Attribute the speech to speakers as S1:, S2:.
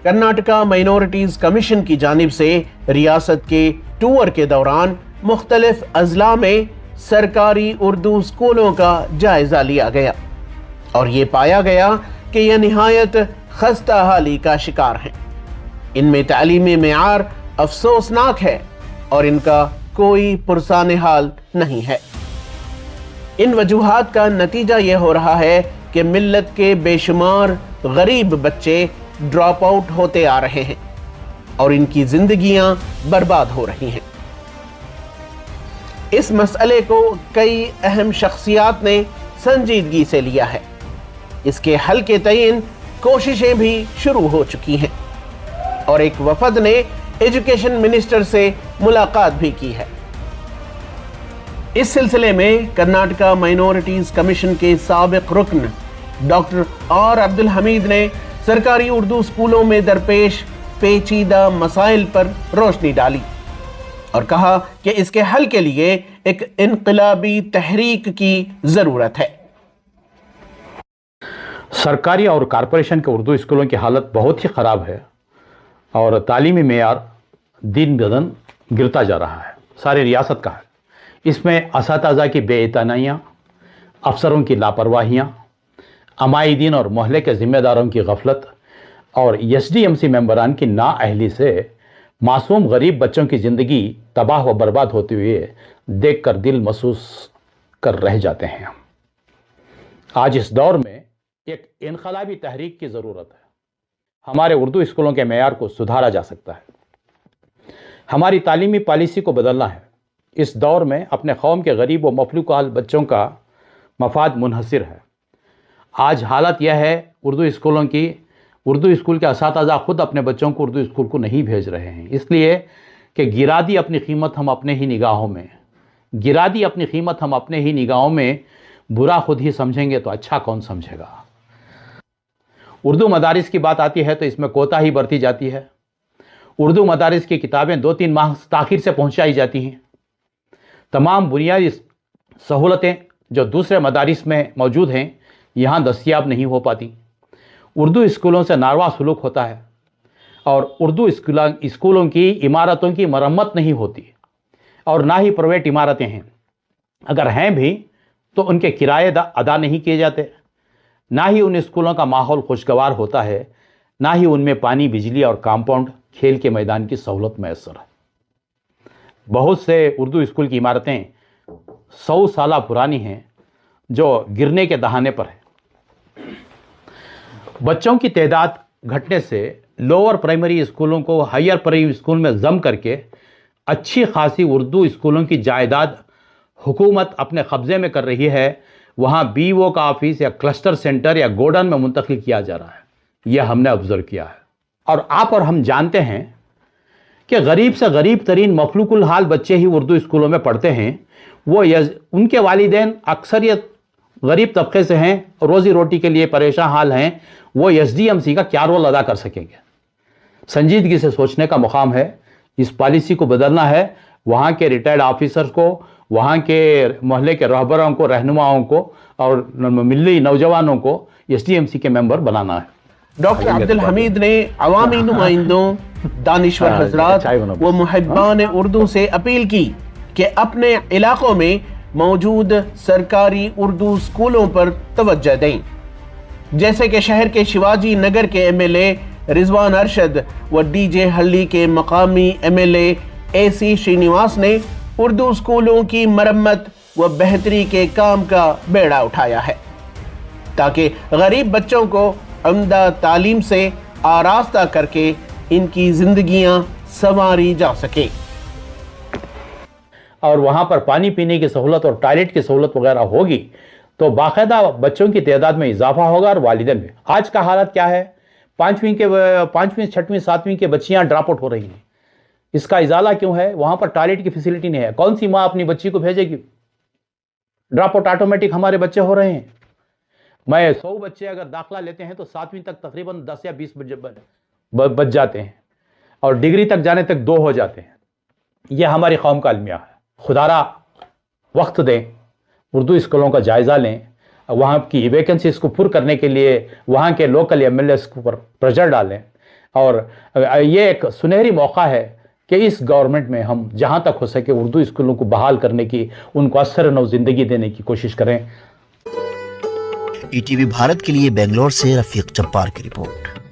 S1: Karnataka minorities commission की जानिब से रियासत के टूर के दौरान मुख्तलिफ अजला में सरकारी उर्दू स्कूलों का जायजा लिया गया और ये पाया गया कि यह निहायत खस्ता हाली का शिकार हैं। इनमें तालीमी मेयार अफसोसनाक है और इनका कोई पुरसान हाल नहीं है। इन वजूहात का नतीजा यह हो रहा है कि मिल्लत के बेशुमार गरीब बच्चे ड्रॉप आउट होते आ रहे हैं और इनकी जिंदगियां बर्बाद हो रही हैं। इस मसले को कई अहम शख्सियात ने संजीदगी से लिया है। इसके हल के तयन कोशिशें भी शुरू हो चुकी हैं और एक वफद ने एजुकेशन मिनिस्टर से मुलाकात भी की है। इस सिलसिले में कर्नाटका माइनॉरिटीज कमीशन के साबिक रुकन डॉक्टर आर अब्दुल हमीद ने सरकारी उर्दू स्कूलों में दरपेश पेचीदा मसाइल पर रोशनी डाली और कहा कि इसके हल के लिए एक इनकलाबी तहरीक की जरूरत है।
S2: सरकारी और कारपोरेशन के उर्दू स्कूलों की हालत बहुत ही ख़राब है और तालीमी मेयार दिन ब दिन गिरता जा रहा है। सारी रियासत का है। इसमें असातिज़ा की बेइतनाइयाँ, अफसरों की लापरवाहियाँ, अमायदीन और मोहल्ले के ज़िम्मेदारों की गफलत और SDMC मेंबरान की नाअहली से मासूम गरीब बच्चों की ज़िंदगी तबाह व बर्बाद होते हुए देखकर दिल महसूस कर रह जाते हैं। आज इस दौर में एक इनकलाबी तहरीक की ज़रूरत है। हमारे उर्दू स्कूलों के मेयार को सुधारा जा सकता है। हमारी तालीमी पॉलिसी को बदलना है। इस दौर में अपने कौम के गरीब व मफलूक हाल बच्चों का मफाद मुनहसर है। आज हालत यह है उर्दू स्कूल के असातिज़ा खुद अपने बच्चों को उर्दू स्कूल को नहीं भेज रहे हैं, इसलिए कि गिरा दी अपनी कीमत हम अपने ही निगाहों में बुरा खुद ही समझेंगे तो अच्छा कौन समझेगा। उर्दू मदारिस की बात आती है तो इसमें कोताही बरती जाती है। उर्दू मदारिस की किताबें 2-3 माह ताख़ीर से पहुंचाई जाती हैं। तमाम बुनियादी सहूलतें जो दूसरे मदारिस में मौजूद हैं यहाँ दस्तयाब नहीं हो पाती। उर्दू स्कूलों से नारवा सलूक होता है और उर्दू स्कूलों की इमारतों की मरम्मत नहीं होती और ना ही प्राइवेट इमारतें हैं। अगर हैं भी तो उनके किराए अदा नहीं किए जाते। ना ही उन स्कूलों का माहौल खुशगवार होता है, ना ही उनमें पानी, बिजली और कंपाउंड, खेल के मैदान की सहूलत मैसर है। बहुत से उर्दू स्कूल की इमारतें 100 साल पुरानी हैं जो गिरने के दहाने पर है। बच्चों की तादाद घटने से लोअर प्राइमरी स्कूलों को हायर प्राइमरी स्कूल में जम करके अच्छी खासी उर्दू स्कूलों की जायदाद हुकूमत अपने कब्ज़े में कर रही है। वहाँ BO का ऑफिस या क्लस्टर सेंटर या गोडाउन में मुंतकिल किया जा रहा है। यह हमने ऑब्जर्व किया है और आप और हम जानते हैं कि गरीब से गरीब तरीन मखलूकुल हाल बच्चे ही उर्दू स्कूलों में पढ़ते हैं। वो उनके वालिदैन अक्सरियत गरीब तबके से हैं, रोज़ी रोटी के लिए परेशान हाल हैं। वो SDMC का क्या रोल अदा कर सकेंगे? संजीदगी से सोचने का मुकाम है। इस पॉलिसी को बदलना है। वहाँ के रिटायर्ड ऑफिसर्स को, वहाँ के मोहल्ले के रहबरों को, रहनुमाओं को और मिली नौजवानों को SDMC के मेंबर बनाना है।
S1: डॉक्टर अब्दुल हमीद ने अवामी नुमाइंदों, दानिश्वर हजरात व मुहिब्बान उर्दू से अपील की कि अपने इलाकों में मौजूद सरकारी उर्दू स्कूलों पर तवज्जो दें। जैसे कि शहर के शिवाजी नगर के MLA रिजवान अरशद व DJ हल्ली के मकामी MLA AC श्रीनिवास ने उर्दू स्कूलों की मरम्मत व बेहतरी के काम का बेड़ा उठाया है ताकि गरीब बच्चों को उम्दा तालीम से आरास्ता करके इनकी जिंदगियां संवारी जा सके
S2: और वहाँ पर पानी पीने की सहूलत और टॉयलेट की सहूलत वगैरह होगी तो बाकायदा बच्चों की तादाद में इजाफा होगा और वालिदैन में। आज का हालत क्या है? 5वीं, 6वीं, 7वीं के बच्चियाँ ड्रॉप आउट हो रही हैं। इसका इजाला क्यों है? वहाँ पर टॉयलेट की फैसिलिटी नहीं है। कौन सी माँ अपनी बच्ची को भेजेगी? ड्रॉप आउट ऑटोमेटिक हमारे बच्चे हो रहे हैं। मैं 100 बच्चे अगर दाखिला लेते हैं तो 7वीं तक तकरीबन 10 या 20 बच जाते हैं और डिग्री तक जाने तक 2 हो जाते हैं। यह हमारी कौम का अलमिया है। खुदारा वक्त दें, उर्दू स्कूलों का जायज़ा लें, वहाँ की वैकेंसीज़ को पुर करने के लिए वहाँ के लोकल MLAs के ऊपर प्रेशर डालें اور یہ ایک سنہری موقع ہے کہ اس گورنمنٹ میں ہم جہاں تک ہو سکے اردو اسکولوں کو بحال کرنے کی، ان کو اثر نو زندگی دینے کی کوشش کریں۔
S3: ETV بھارت کے لیے بنگلور سے رفیق جبار کی رپورٹ۔